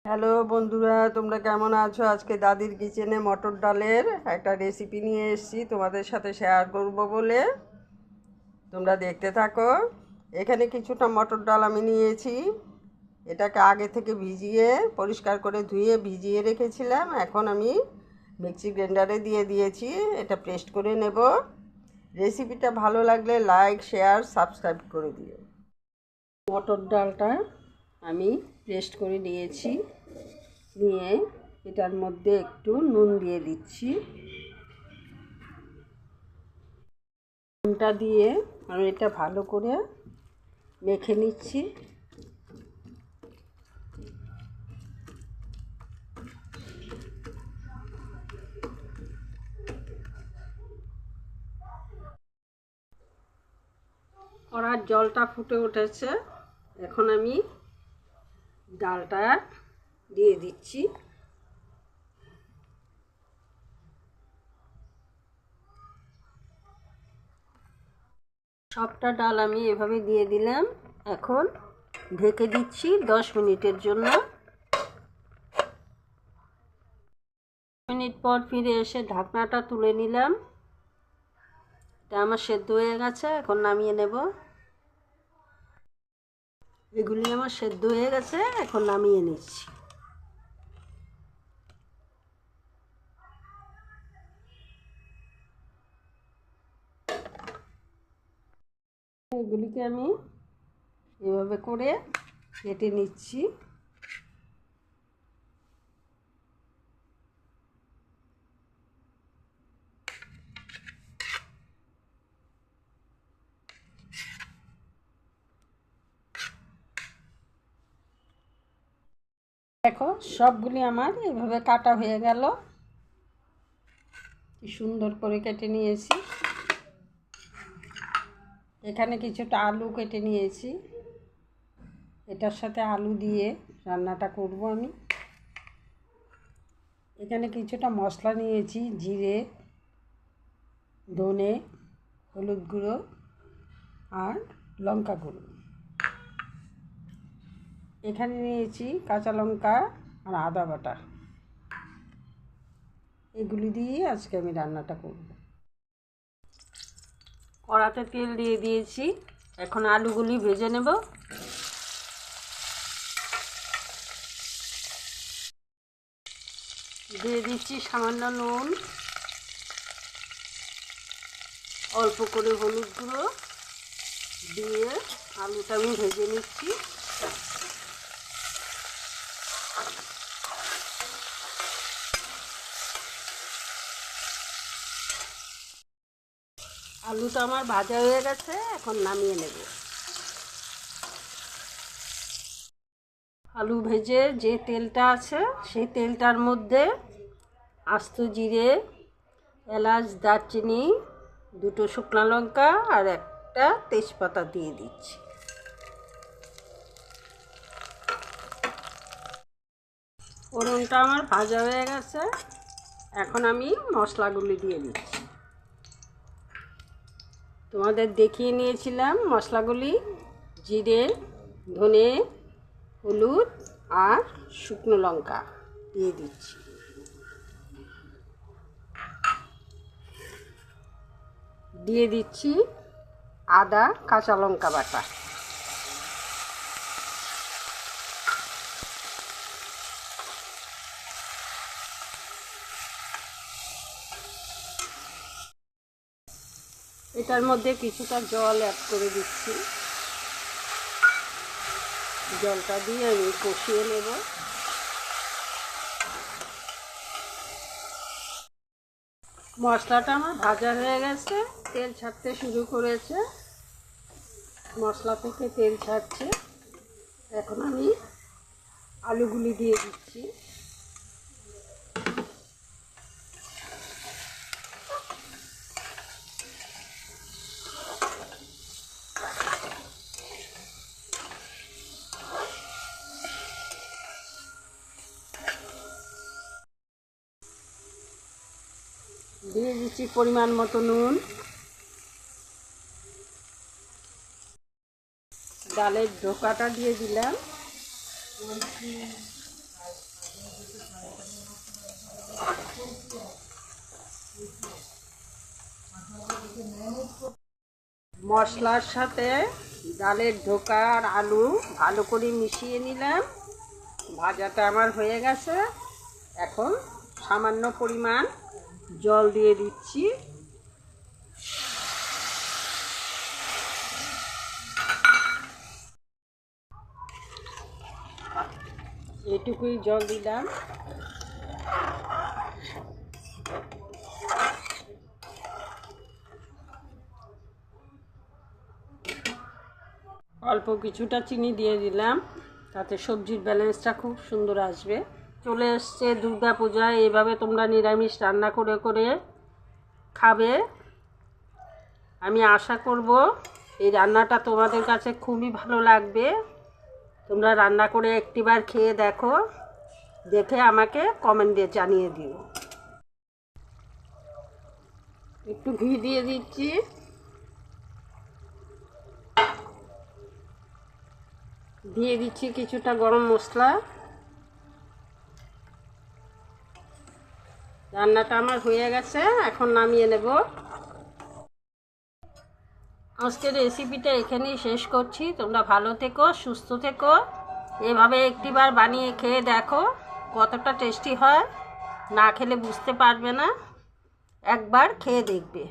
Hello বন্ধুরা, তোমরা কেমন আছো? আজকে দাদির কিচেনে মটর ডালের একটা রেসিপি নিয়ে এসেছি তোমাদের সাথে শেয়ার করব বলে। তোমরা দেখতে থাকো। এখানে কিছুটা মটর ডাল আমি নিয়েছি। এটাকে আগে থেকে ভিজিয়ে পরিষ্কার করে ধুয়ে ভিজিয়ে রেখেছিলাম। এখন আমি মিক্সি গ্রাইন্ডারে দিয়ে দিয়েছি। এটা পেস্ট করে নেব। রেসিপিটা ভালো লাগলে লাইক, শেয়ার, সাবস্ক্রাইব করে দিও। মটর ডালটা আমি পেস্ট করে নিয়েছি। নিয়ে এটার মধ্যে একটু নুন দিয়ে দিচ্ছি। নুনটা দিয়ে আমি এটা ভালো করে মেখে নিচ্ছি। কড়ার জলটা ফুটে উঠেছে। এখন আমি ডালটা দিয়ে দিচ্ছি। সবটা ডাল আমি এভাবে দিয়ে দিলাম। এখন ঢেকে দিচ্ছি 10 মিনিটের জন্য। মিনিট পর ফিরে এসে ঢাকনাটা তুলে নিলাম। এটা আমার সেদ্ধ হয়ে গেছে, এখন নামিয়ে নেব। এগুলি আমার সেদ্ধ হয়ে গেছে, এখন নামিয়ে নিচ্ছি। এগুলিকে আমি এভাবে করে কেটে নিচ্ছি। দেখো, সবগুলি আমার এভাবে কাটা হয়ে গেল। কি সুন্দর করে কেটে নিয়েছি। এখানে কিছুটা আলু কেটে নিয়েছি। এটার সাথে আলু দিয়ে রান্নাটা করব আমি। এখানে কিছুটা মশলা নিয়েছি, জিরে, ধনে, হলুদ গুঁড়ো আর লঙ্কা গুঁড়ো। এখানে নিয়েছি কাঁচা লঙ্কা আর আদা বাটা। এগুলি দিয়ে আজকে আমি রান্নাটা করব। কড়াতে তেল দিয়ে দিয়েছি। এখন আলুগুলি ভেজে নেব। দিয়ে দিচ্ছি সামান্য নুন, অল্প করে হলুদ গুঁড়ো দিয়ে আলুটা আমি ভেজে নিচ্ছি। আলুটা আমার ভাজা হয়ে গেছে, এখন নামিয়ে নেব। আলু ভেজে যে তেলটা আছে সেই তেলটার মধ্যে আস্ত জিরে, এলাচ, দারচিনি, দুটো শুকনো লঙ্কা আর একটা তেজপাতা দিয়ে দিচ্ছি। ফোড়নটা আমার ভাজা হয়ে গেছে, এখন আমি মশলাগুলি দিয়ে দিচ্ছি। তোমাদের দেখিয়ে নিয়েছিলাম মশলাগুলি। জিরে, ধনে, হলুদ আর শুকনো লঙ্কা দিয়ে দিচ্ছি। দিয়ে দিচ্ছি আদা, কাঁচা লঙ্কা বাটা। এটার মধ্যে কিছুটা জল অ্যাড করে দিচ্ছি। জলটা দিয়ে আমি কষিয়ে নেব। মশলাটা আমার ভাজা হয়ে গেছে, তেল ছাড়তে শুরু করেছে। মশলা থেকে তেল ছাড়ছে। এখন আমি আলুগুলি দিয়ে দিচ্ছি। দিয়ে দিচ্ছি পরিমাণ মতো নুন। ডালের ঢোকাটা দিয়ে দিলাম। মশলার সাথে ডালের ধোকা আর আলু ভালো করে মিশিয়ে নিলাম। ভাজাটা আমার হয়ে গেছে। এখন সামান্য পরিমাণ জল দিয়ে দিচ্ছি। এটুকুই জল দিলাম। অল্প কিছুটা চিনি দিয়ে দিলাম, তাতে সবজির ব্যালেন্সটা খুব সুন্দর আসবে। চলে এসছে দুর্গা পূজায়, এভাবে তোমরা নিরামিষ রান্না করে করে খাবে। আমি আশা করব এই রান্নাটা তোমাদের কাছে খুবই ভালো লাগবে। তোমরা রান্না করে একটিবার খেয়ে দেখো, দেখে আমাকে কমেন্টে জানিয়ে দিও। একটু ঘি দিয়ে দিচ্ছি। দিয়ে দিচ্ছি কিছুটা গরম মশলা। রান্নাটা আমার হয়ে গেছে, এখন নামিয়ে নেব। আজকের রেসিপিটা এখানেই শেষ করছি। তোমরা ভালো থেকো, সুস্থ থেকো। এভাবে একটিবার বানিয়ে খেয়ে দেখো কতটা টেস্টি হয়। না খেলে বুঝতে পারবে না, একবার খেয়ে দেখবে।